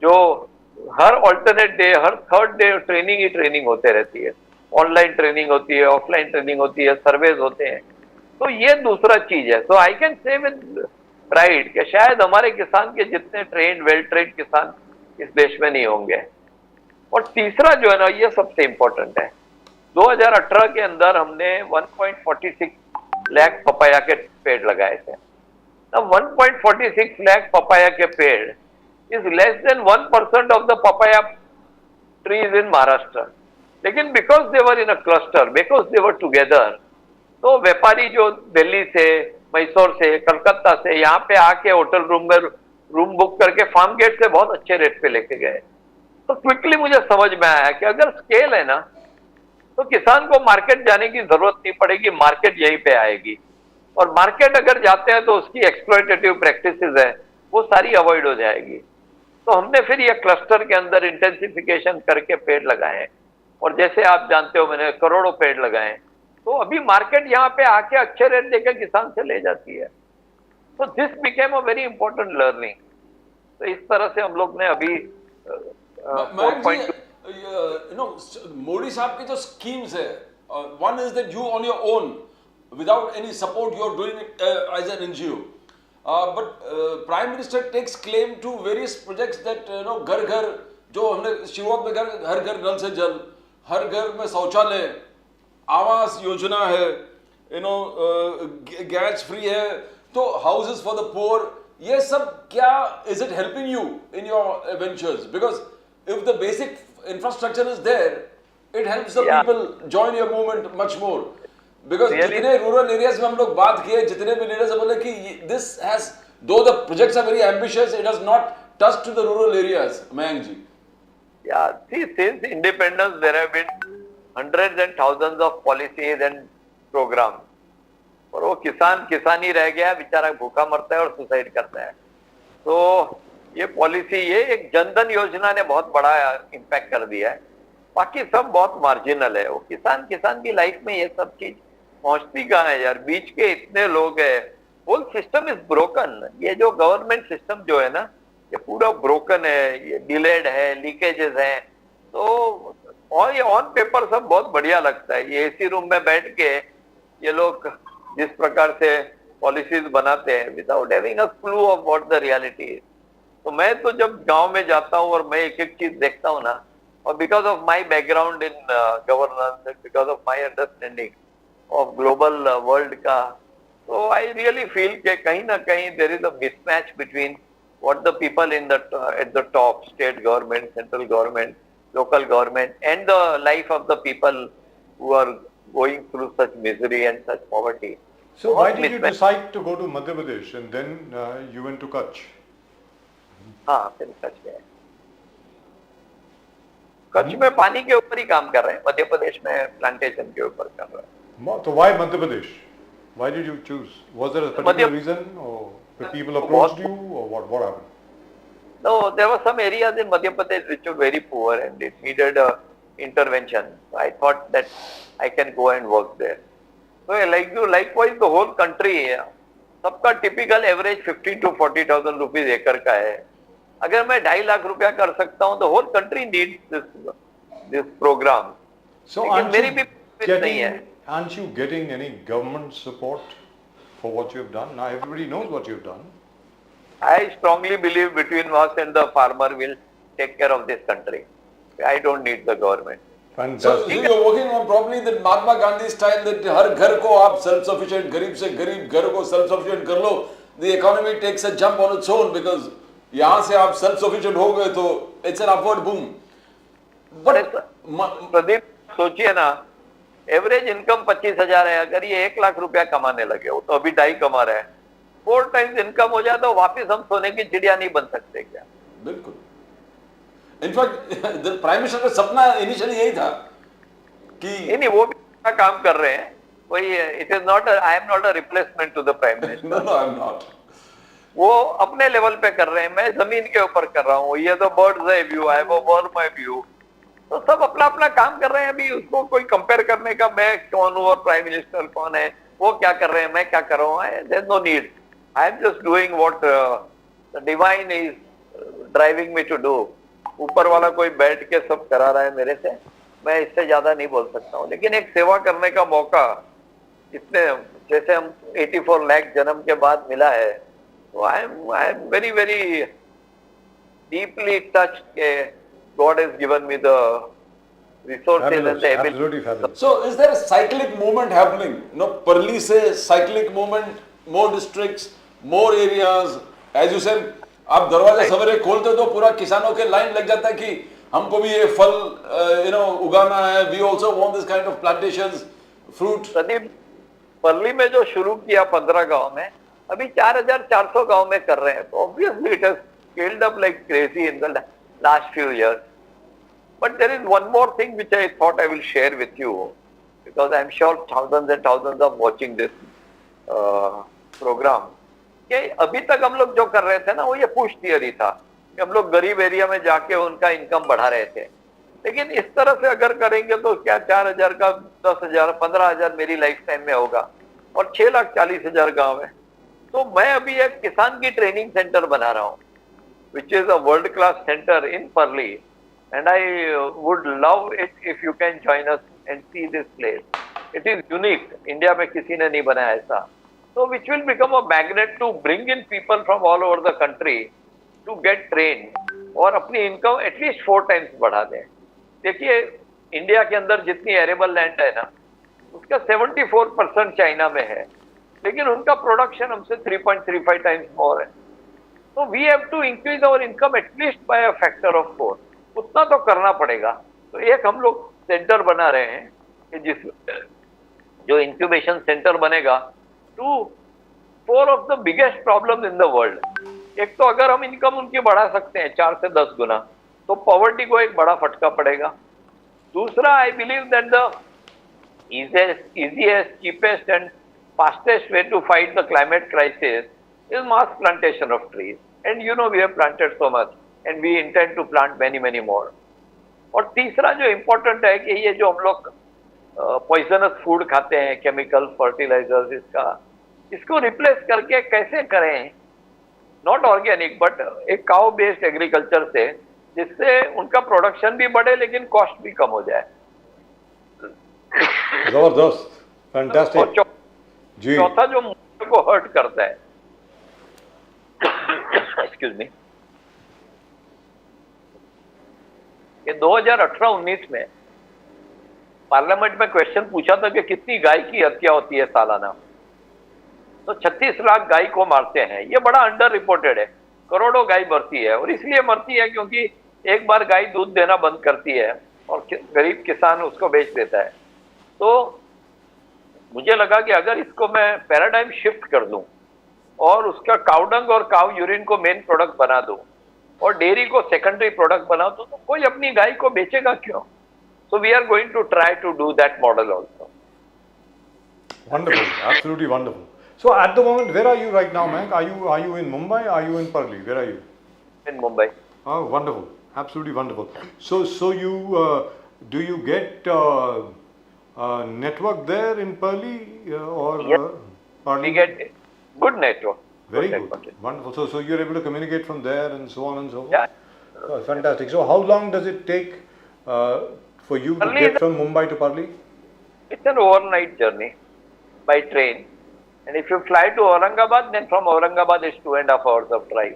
जो हर ऑल्टरनेट डे, हर थर्ड डे ट्रेनिंग ही ट्रेनिंग होते रहती है। ऑनलाइन ट्रेनिंग होती है, ऑफलाइन ट्रेनिंग होती है, सर्वेज होते हैं। तो ये दूसरा चीज है। So I can say with pride कि शायद हमारे किसान के जितने ट्रेंड, वेल ट्रेंड किसान इस देश में नहीं होंगे। और तीसरा जो है ना, ये सबसे इंपॉर्टेंट है, 2018 के अंदर हमने 1.46 लाख पपाया के पेड़ लगाए थे। अब 1.46 लाख पपाया के पेड़ is less than 1% of the papaya trees in Maharashtra. लेकिन because they were in a cluster, because they were together, तो व्यापारी जो दिल्ली से, मैसूर से, कलकत्ता से यहाँ पे आके होटल रूम में रूम बुक करके फार्म गेट से बहुत अच्छे रेट पे लेके गए। तो क्विकली मुझे समझ में आया कि अगर स्केल है ना, तो किसान को मार्केट जाने की जरूरत नहीं पड़ेगी, मार्केट यहीं पे आएगी। और मार्केट अगर जाते हैं तो उसकी एक्सप्लॉयटेटिव प्रैक्टिसेस है वो सारी अवॉइड हो जाएगी। तो हमने फिर ये क्लस्टर के अंदर इंटेंसिफिकेशन करके पेड़ लगाए, और जैसे आप जानते हो मैंने करोड़ों पेड़ लगाए। तो अभी मार्केट यहाँ पे आके अच्छे रेट देकर किसान से ले जाती है। तो this became a very important learning. तो इस तरह से हम लोग ने अभी मोदी साहब की जो स्कीम्स है, one is that you on your own without any support you are doing it as an NGO, but prime minister takes claim to various projects that घर घर, जो हमने शुरुआत में हर घर नल से जल, हर घर में शौचालय, आवास योजना है, गैस फ्री है, तो हाउसेस फॉर द पुअर, ये सब क्या is it helping you in your ventures? Because if the basic infrastructure is there, it helps the people join your movement much more. Because जितने rural areas में हम लोग बात किए, जितने भी leaders बोले कि this has, though the projects are very ambitious, it has not touched to the rural areas. Mayank ji. Yeah, see, since independence there have been hundreds and thousands of policies and programs. और वो किसान ही रह गया, बेचारा भूखा मरता है और सुसाइड करता है। तो ये पॉलिसी, ये एक जनधन योजना ने बहुत बड़ा इम्पैक्ट कर दिया है। बाकी सब बहुत मार्जिनल है। वो किसान की लाइफ में ये सब चीज पहुंचती कहाँ है यार? बीच के इतने लोग हैं, होल सिस्टम इज ब्रोकन। ये जो गवर्नमेंट सिस्टम जो है ना, ये पूरा ब्रोकन है, ये डिलेड है, लीकेजेस हैं। तो और ये ऑन पेपर सब बहुत बढ़िया लगता है। ये एसी रूम में बैठ के ये लोग जिस प्रकार से पॉलिसीज बनाते हैं without having a clue of what the reality is. तो मैं तो जब गांव में जाता हूँ और मैं एक एक चीज देखता हूँ ना, और because of my background in governance, because of my understanding of global world का, तो आई रियली फील के कहीं ना कहीं there is a mismatch between what the people in the at the top, state government, central government, local government, and the life of the people who are going through such misery and such poverty. So why बहुत did you mismatch। decide to go to Madhya Pradesh and then you went to Kutch? हाँ, फिर कच्छ गए। कच्छ में पानी के ऊपर ही काम कर रहे हैं, मध्य प्रदेश में प्लांटेशन के ऊपर कर रहे हैं। So why Madhya Pradesh? Why did you choose? Was there a particular reason, or the people approached you, or what happened? No, there were some areas in Madhya Pradesh which were very poor and it needed a intervention. I thought that I can go and work there. So likewise the whole country, सबका typical average 15 to 40,000 rupees एकड़ का है। अगर मैं 2.5 लाख रुपया कर सकता हूँ, the whole country needs this program. So लेकिन मेरी भी नहीं है। aren't you getting any government support for what you have done? Now everybody knows what you've done. I strongly believe between us and the farmer will take care of this country. I don't need the government. So Fantastic. you're working on probably the Mahatma Gandhi style that हर घर को आप self sufficient, गरीब से गरीब घर को self sufficient कर लो, the economy takes a jump on its own because यहाँ से आप self sufficient हो गए तो it's an upward boom. But Pradeep सोचिए ना, एवरेज इनकम 25,000 है, अगर ये 1 लाख रुपया कमाने लगे, वो तो अभी 2.5 कमा रहे हैं, 4 टाइम्स इनकम हो जाए तो वापिस हम सोने की चिड़िया नहीं बन सकते क्या? बिल्कुल। इनफैक्ट प्राइम मिनिस्टर का सपना इनिशियली यही था कि नहीं, वो भी अपना काम कर रहे हैं, वही it is not, I am not a replacement to the prime minister. No I am not. वो अपने लेवल पे कर रहे हैं, मैं जमीन के ऊपर कर रहा हूँ, ये तो बर्ड्स आई व्यू, आई वो वर्म आई व्यू, तो सब अपना अपना काम कर रहे हैं। अभी उसको कोई कंपेयर करने का मैं कौन हूँ और प्राइम मिनिस्टर कौन है, वो क्या कर रहे हैं, मैं क्या कर रहा हूँ, there is no need. I am just doing what the divine is driving me to do. ऊपर वाला कोई बैठ के सब करा रहा है मेरे से, मैं इससे ज्यादा नहीं बोल सकता हूँ। लेकिन एक सेवा करने का मौका इतने जैसे हम 84 लाख जन्म के बाद मिला है, तो I am very very deeply touched के God has given me the resources and Fabulous, the ability. absolutely fabulous. So is there a cyclic movement happening? No, Parli से cyclic movement, more districts, more areas. As you said, आप दरवाजा सवेरे खोलते हो तो पूरा किसानों के लाइन लग जाता है कि हमको भी ये फल उगाना है. We also want this kind of plantations, fruit. Pradeep, परली में जो शुरू किया 15 गांव में, अभी 4,400 गांव में कर रहे हैं, तो obviously it has scaled up like crazy in the last few years. But there is one more thing which I thought I will share with you, because I am sure thousands and thousands are watching this program. कि अभी तक हम लोग जो कर रहे थे ना, वो ये पुश थियरी था कि हम लोग गरीब एरिया में जाके उनका इनकम बढ़ा रहे थे। लेकिन इस तरह से अगर करेंगे तो क्या 4,000 का 10,000 15,000 मेरी लाइफ टाइम में होगा, और 6,40,000 गाँव है। तो मैं अभी एक किसान की ट्रेनिंग सेंटर बना रहा हूँ, which is a world class center in Parli, and I would love it if you can join us and see this place. It is unique. India में किसी ने नहीं बनाया ऐसा. So which will become a magnet to bring in people from all over the country to get trained और अपनी income at least 4 times बढ़ा दें। देखिए, इंडिया के अंदर जितनी एरेबल लैंड है ना, उसका 74% चाइना में है, लेकिन उनका प्रोडक्शन हमसे 3.35 टाइम्स मोर है। So we have to increase our income at least by a factor of 4. उतना तो करना पड़ेगा। तो एक हम लोग सेंटर बना रहे हैं कि जो इंक्यूबेशन सेंटर बनेगा to 4 of the biggest problems in the world. एक तो अगर हम इनकम उनकी बढ़ा सकते हैं 4 से 10 गुना, तो पॉवर्टी को एक बड़ा फटका पड़ेगा। दूसरा, I believe that the easiest, cheapest and fastest way to fight the climate crisis is mass plantation of trees. And you know, we have planted so much and we intend to plant many many more. और तीसरा जो important है कि ये जो हम लोग poisonous food खाते हैं, केमिकल फर्टिलाइजर्स, इसको रिप्लेस करके कैसे करें, नॉट ऑर्गेनिक बट एक काउ बेस्ड एग्रीकल्चर से, जिससे उनका प्रोडक्शन भी बढ़े लेकिन कॉस्ट भी कम हो जाए। जबरदस्त, फैंटास्टिक। और चौथा जो मुझे को हर्ट करता है, एक्सक्यूज मी, कि 2018-19 में पार्लियामेंट में क्वेश्चन पूछा था कि कितनी गाय की हत्या होती है सालाना, तो 36 लाख गाय को मारते हैं। ये बड़ा अंडर रिपोर्टेड है। करोड़ों गाय मरती है, और इसलिए मरती है क्योंकि एक बार गाय दूध देना बंद करती है और गरीब किसान उसको बेच देता है। तो मुझे लगा कि अगर इसको मैं पैराडाइम शिफ्ट कर दूं और उसका काउडंग और काउ यूरिन को मेन प्रोडक्ट बना दूं और डेयरी को सेकेंडरी प्रोडक्ट बना दूं, तो कोई अपनी गाय को बेचेगा क्यों? So we are going to try to do that model also. Wonderful, absolutely wonderful. So at the moment, where are you right now, Mayank? Are you in Mumbai? Are you in Parli? Where are you? In Mumbai. Oh, wonderful, absolutely wonderful. So you do you get network there in Parli or Yes. Parli? We get good network. Very Good good, network. wonderful. So you're able to communicate from there and so on and so forth. Yeah. Oh, fantastic. So how long does it take for you to Parli get is- from Mumbai to Parli? It's an overnight journey by train. And if you fly to Aurangabad, then from Aurangabad it's 2.5 hours of drive.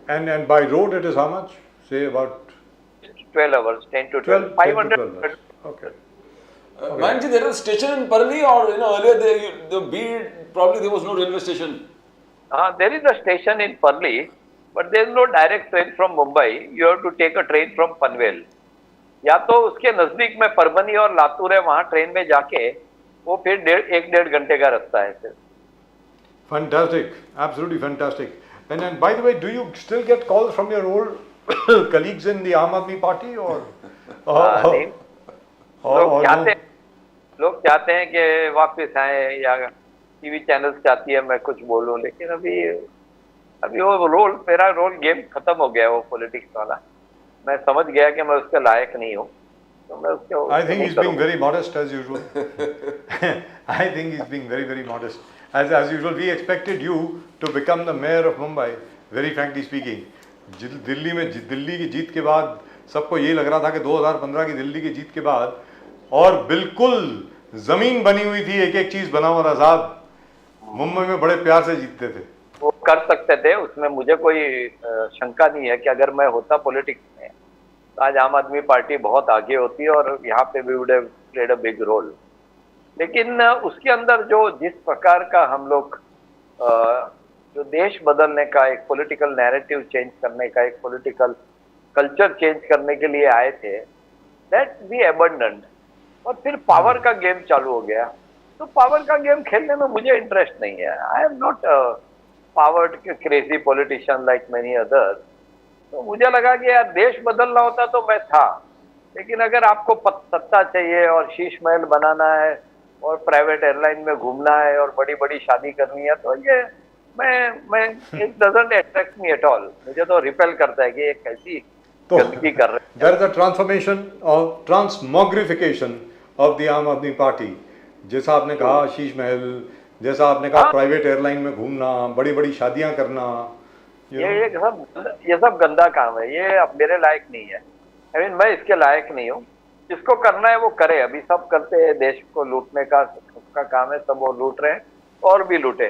And by road it is how much? Say about 12 hours, 10 to 12. 12 10 to 12 500. hours. Okay. Mayankji, there is a station in Parli, or earlier the probably there was no railway station. There is a station in Parli, but there is no direct train from Mumbai. You have to take a train from Panvel. या तो उसके नजदीक में परभनी और लातूर है, वहां train में जाके वो फिर 1.5 घंटे का रास्ता है फिर. Fantastic, absolutely fantastic. And by the way, do you still get calls from your old colleagues in the Aam Aadmi Party or नहीं, or no? लोग चाहते हैं कि वापस आए या टीवी चैनल्स चाहती है मैं कुछ बोलूं, लेकिन अभी वो रोल, मेरा रोल गेम खत्म हो गया है, वो पॉलिटिक्स वाला. मैं समझ गया कि मैं उसके लायक नहीं हूँ, तो मैं उसके I think he's being very modest as usual. I think he's being very modest. As usual, we expected you to become the mayor of Mumbai. Very frankly speaking, Delhi की जीत के बाद सबको ये लग रहा था कि 2015 की दिल्ली की जीत के बाद और बिल्कुल जमीन बनी हुई थी, एक एक चीज बना हुआ था साहब. मुंबई में बड़े प्यार से जीतते थे. वो कर सकते थे, उसमें मुझे कोई शंका नहीं है कि अगर मैं होता पॉलिटिक्स में तो आज आम आदमी पार्टी बहुत आगे होती और यहाँ पे we would have played a big role. लेकिन उसके अंदर जो जिस प्रकार का हम लोग जो देश बदलने का, एक पॉलिटिकल नैरेटिव चेंज करने का, एक पॉलिटिकल कल्चर चेंज करने के लिए आए थे, दैट वी अबंडन्ड. और फिर पावर का गेम चालू हो गया. तो पावर का गेम खेलने में मुझे इंटरेस्ट नहीं है. आई am not powered crazy politician like many others. तो मुझे लगा कि यार देश बदलना होता तो मैं था, लेकिन अगर आपको सत्ता चाहिए और शीश महल बनाना है और प्राइवेट एयरलाइन में घूमना है और बड़ी बड़ी शादी करनी है, तो ये मैं it doesn't attract me at all. मुझे तो रिपेल करता है कि ये कैसी गंदगी कर रहे हैं. There is a transformation of transmogrification of the Aam Aadmi Party. जैसा आपने कहा शीश महल, जैसा आपने कहा प्राइवेट एयरलाइन में घूमना, बड़ी बड़ी शादियां करना, ये सब गंदा काम है. ये अब मेरे लायक नहीं है. आई मीन मैं इसके लायक नहीं हूँ. जिसको करना है वो करे. अभी सब करते हैं, देश को लूटने का सबका काम है, सब वो लूट रहे हैं और भी लूटे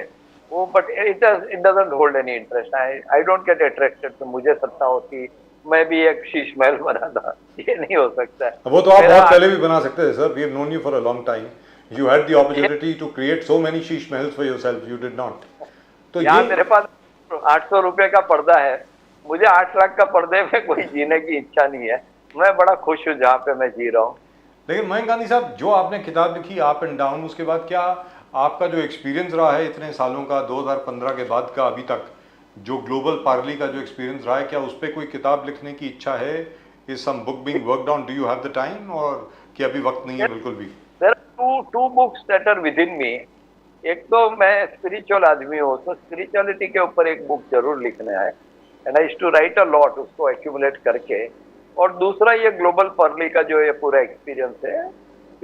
वो. But it doesn't hold any interest. I don't get attracted. तो मुझे सत्ता होती मैं भी एक शीश महल बनाता, ये नहीं हो सकता है. वो तो आप बहुत पहले भी बना सकते थे sir. We have known you for a long time. You had the opportunity to create so many sheesh mahals for yourself. You did not. तो यहाँ मेरे पास 800 रुपए का पर्दा है. मुझे 8 लाख का पर्दे में कोई जीने की इच्छा नहीं है. मैं बड़ा खुश हूँ जहाँ पे मैं जी रहा हूँ. लेकिन मयंक गांधी साहब, जो आपने किताब लिखी अप एंड डाउन, उसके बाद क्या आपका जो एक्सपीरियंस रहा है इतने सालों का, 2015 के बाद का अभी तक, जो ग्लोबल पार्ली का जो एक्सपीरियंस रहा है, क्या उस पर कोई किताब लिखने की इच्छा है? Is some book being worked on? Do you have the time, और कि अभी वक्त नहीं है बिल्कुल भी? There are two books that are within me. एक तो मैं स्पिरिचुअल आदमी हूँ, तो स्पिरिचुअलिटी के ऊपर एक बुक जरूर लिखना है. And I used to write a lot, उसको एक्यूमुलेट करके. और दूसरा ये ग्लोबल पर्ली का जो ये पूरा एक्सपीरियंस है,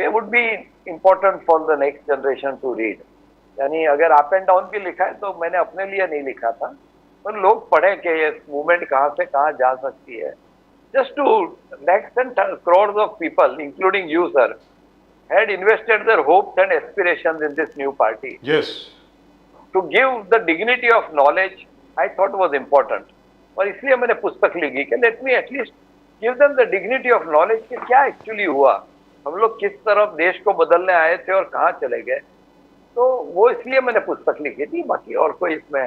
ये would be important for the next generation to read. यानी अगर अप एंड डाउन भी लिखा है तो मैंने अपने लिए नहीं लिखा था, पर लोग पढ़े कि ये मूवमेंट कहाँ से कहाँ जा सकती है. Just to lakhs and crores of people, including you, sir, had invested their hopes and aspirations in this new party. Yes. To give the dignity of knowledge, I thought was important. और इसलिए मैंने पुस्तक लिखी कि let me at least give them the dignity of knowledge कि क्या actually हुआ, हम लोग किस तरफ देश को बदलने आए थे और कहाँ चले गए. तो वो इसलिए मैंने पुस्तक लिखी थी, बाकी और कोई इसमें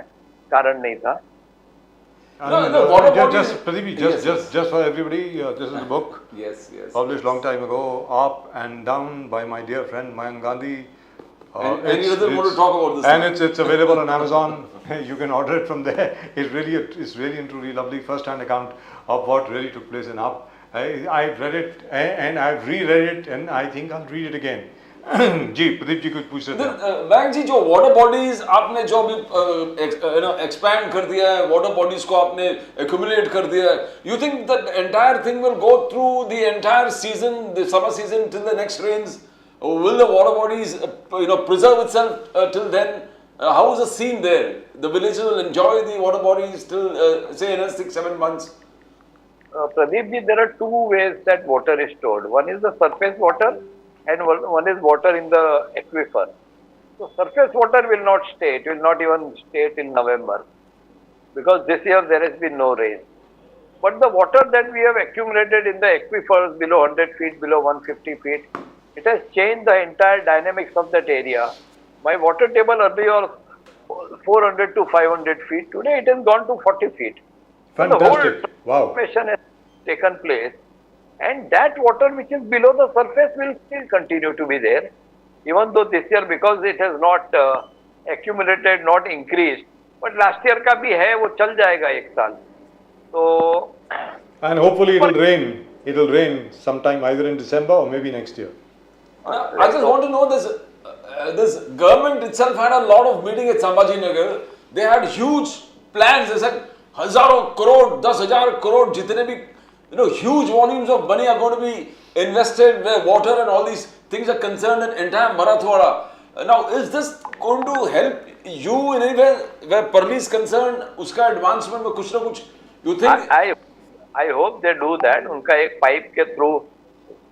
कारण नहीं था. No, what about just you? Pradeep, Yes, just for everybody, this is a book Yes. published long time ago, Up and Down, by my dear friend Mayank Gandhi. And he doesn't want to talk about this. And it's available on Amazon. You can order it from there. It's really and truly lovely first-hand account of what really took place in Up. I've read it and I've reread it and I think I'll read it again. जी प्रदीप जी कुछ पूछ रहे थे bank जी जो water bodies आपने जो अभी expand कर दिया है, वाटर बॉडीज को आपने एक्यूमुलेट कर दिया है, you think that entire thing will go through the entire season, the summer season till the next rains? Will the water bodies preserve itself till then? How is the scene there? The villagers will enjoy the water bodies till say in 6-7 months. Pradeep ji, there are two ways that water is stored. One is the surface water and one is water in the aquifer. So surface water will not stay. It will not even stay till November because this year there has been no rain. But the water that we have accumulated in the aquifers below 100 feet, below 150 feet, it has changed the entire dynamics of that area. My water table earlier was 400 to 500 feet. Today it has gone to 40 feet. Fantastic. So the whole Wow. transformation has taken place. And that water which is below the surface will still continue to be there. Even though this year, because it has not accumulated, not increased. But last year का भी है, वो चल जाएगा एक साल. So. And hopefully it will rain. It will rain sometime either in December or maybe next year. I just want to know this. This government itself had a lot of meeting at Sambhaji Nagar. They had huge plans. They said, हजारों करोड़, 10,000 करोड़, जितने भी huge volumes of money are going to be invested where water and all these things are concerned in entire Marathwada. Now, is this going to help you in any way where Parli is concerned? उसका advancement में कुछ ना कुछ, you think? I hope they do that. उनका एक pipe के through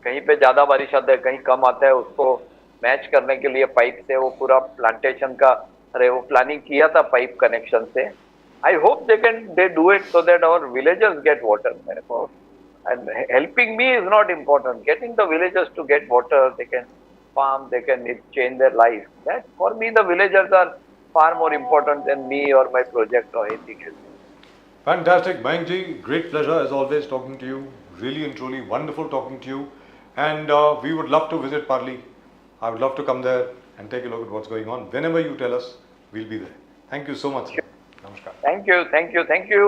कहीं पे ज्यादा बारिश आता है, कहीं कम आता है, उसको मैच करने के लिए पाइप से वो पूरा प्लांटेशन का वो प्लानिंग किया था पाइप कनेक्शन से. I hope they do it so that our villagers get water. And helping me is not important. Getting the villagers to get water, they can farm, they can change their life. That for me, the villagers are far more important than me or my project or anything else. Fantastic, Mayank ji. Great pleasure as always talking to you. Really and truly wonderful talking to you. And we would love to visit Parli. I would love to come there and take a look at what's going on. Whenever you tell us, we'll be there. Thank you so much, sir. Namaskar. Thank you,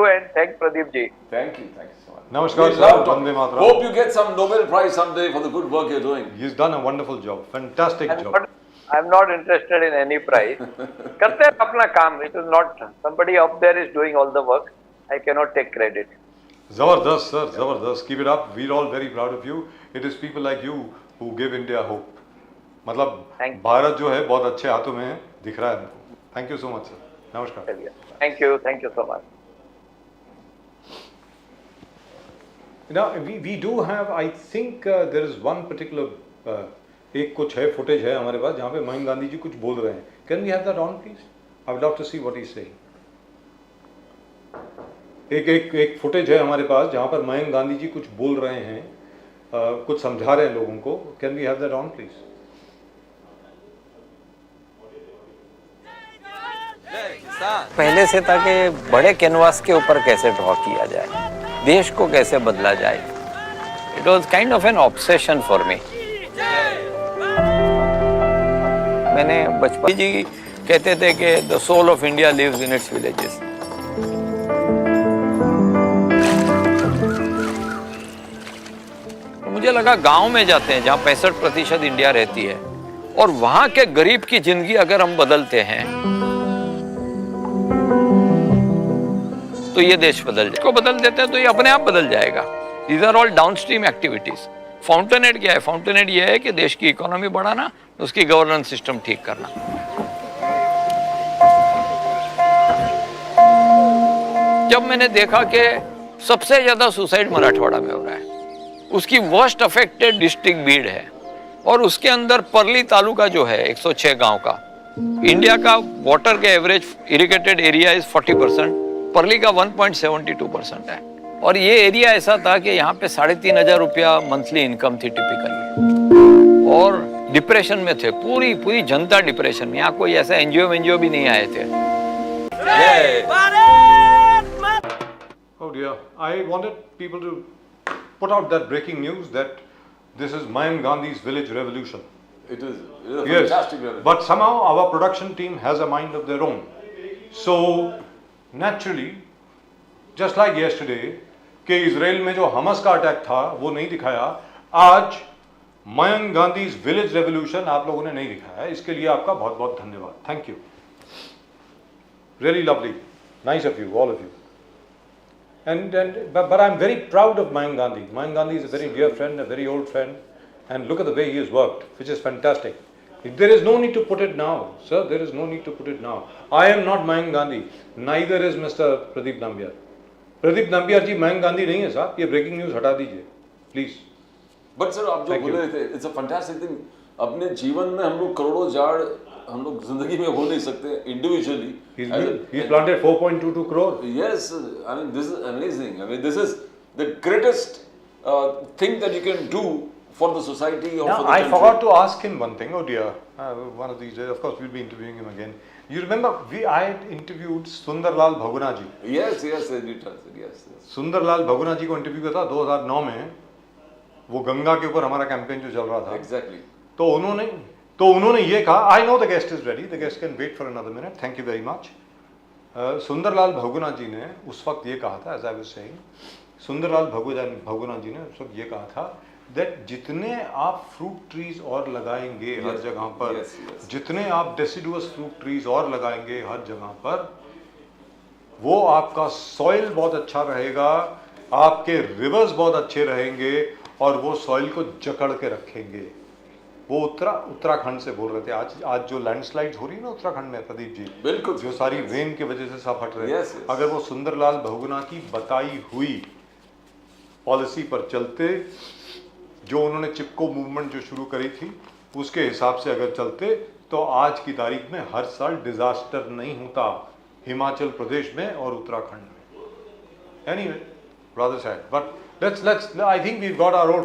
and thank Pradeep ji. Thank you so much. Namaskar, We sir. love to- Vande Mataram. Hope you get some Nobel Prize someday for the good work you're doing. He's done a wonderful job. Fantastic job. I'm not interested in any prize. करते हैं अपना काम. It is not somebody up there is doing all the work. I cannot take credit. Zabardast, sir. Zabardast. Keep it up. We're all very proud of you. It is people like you who give India hope. मतलब Thank you. Bharat जो है बहुत अच्छे हाथों में है, दिख रहा है हमको. Thank you so much, sir. Namaskar. चलिए. Thank you so much. Now we do have, I think there is one particular एक कुछ है footage है हमारे पास जहाँ पे मयंक गांधी जी कुछ बोल रहे हैं. Can we have that on, please? I would love to see what he's saying. एक फुटेज है हमारे पास जहाँ पर मयंक गांधी जी कुछ बोल रहे हैं, कुछ समझा रहे हैं लोगों को. Can we have that on, please? पहले से था कि बड़े कैनवास के ऊपर कैसे ड्रॉ किया जाए, देश को कैसे बदला जाए. It was kind of an obsession for me. मैंने बचपन जी कहते थे कि the soul of India lives in its villages. मुझे लगा गांव में जाते हैं जहां 65% इंडिया रहती है और वहां के गरीब की जिंदगी अगर हम बदलते हैं तो ये देश बदल जाएगा. को बदल देते हैं तो ये अपने आप बदल जाएगा. These are all downstream activities. Fountainhead क्या है? फाउंटेनहेड ये है कि देश की इकोनॉमी बढ़ाना, उसकी गवर्नेंस सिस्टम ठीक करना. जब मैंने देखा कि सबसे ज्यादा सुसाइड मराठवाड़ा में हो रहा है, उसकी वर्स्ट अफेक्टेड डिस्ट्रिक्ट बीड है और उसके अंदर परली तालुका जो है 106 गांव का, इंडिया का वाटर के एवरेज इरिगेटेड एरिया इज 40%, परली का 1.72% है. और ये एरिया ऐसा था कि यहाँ पे 3,500 रुपया मंथली इनकम थी टिपिकली, और डिप्रेशन में थे. पूरी जनता डिप्रेशन में. यहाँ कोई ऐसा एनजीओ भी नहीं आए थे. Oh dear, I wanted people to put out that breaking news that this is Mahatma Gandhi's village revolution. It is a Yes, fantastic revelation. but somehow our production team has a mind of their own. So naturally, just like yesterday, कि Israel में जो हमस का attack था वो नहीं दिखाया, आज Mayank Gandhi village revolution आप लोगों ने नहीं दिखाया, इसके लिए आपका बहुत बहुत धन्यवाद. Thank you. Really lovely, nice of you, all of you. But I'm very proud of Mayank Gandhi. Mayank Gandhi is a very dear friend, a very old friend, and look at the way he has worked, which is fantastic. There is no need to put it now, sir. There is no need to put it now. I am not Mayank Gandhi. Neither is Mr. Pradeep Nambiar. Pradeep Nambiar ji Mayank Gandhi नहीं है साहब. ये breaking news हटा दीजिए, please. But sir आप जो Thank बोल you. रहे थे, इट्स अ फैंटास्टिक थिंग. अपने जीवन में हम लोग करोड़ों झाड़ हम लोग जिंदगी में हो नहीं सकते individually. He's planted 4.22 crore. Yes, I mean this is amazing. I mean this is the greatest thing that you can do for the society or Now, for the I country. forgot to ask him one thing. Oh dear, one of these days, of course, we'll be interviewing him again. You remember, I had interviewed Sundarlal Bhaguna ji. Yes, yes, it does. Yes, yes. Sundarlal Bahuguna ji को interview किया था 2009 में. वो गंगा के ऊपर हमारा campaign जो चल रहा था. Exactly. तो उन्होंने ये कहा, I know the guest is ready, the guest can wait for another minute, thank you very much. Sundarlal Bahuguna ji ने उस वक्त ये कहा था, as I was saying, Sundarlal Bahuguna ji ने उस वक्त ये कहा था दैट जितने आप फ्रूट ट्रीज और लगाएंगे हर Yes, जगह पर, yes, yes. जितने आप डेसिडुअस फ्रूट ट्रीज और लगाएंगे हर जगह पर, वो आपका सॉइल बहुत अच्छा रहेगा, आपके रिवर्स बहुत अच्छे रहेंगे और वो सॉइल को जकड़ के रखेंगे. वो उत्तराखंड से बोल रहे थे. आज जो लैंडस्लाइड्स हो रही है ना उत्तराखंड में, प्रदीप जी, बिल्कुल. जो सारी रेन की वजह से सब हट रहे हैं. Yes, yes. अगर वो सुंदरलाल बहुगुणा की बताई हुई पॉलिसी पर चलते, जो उन्होंने चिपको मूवमेंट जो शुरू करी थी उसके हिसाब से अगर चलते, तो आज की तारीख में हर साल डिजास्टर नहीं होता हिमाचल प्रदेश में और उत्तराखंड में. Anyway, rather sad, but let's I think we've got our old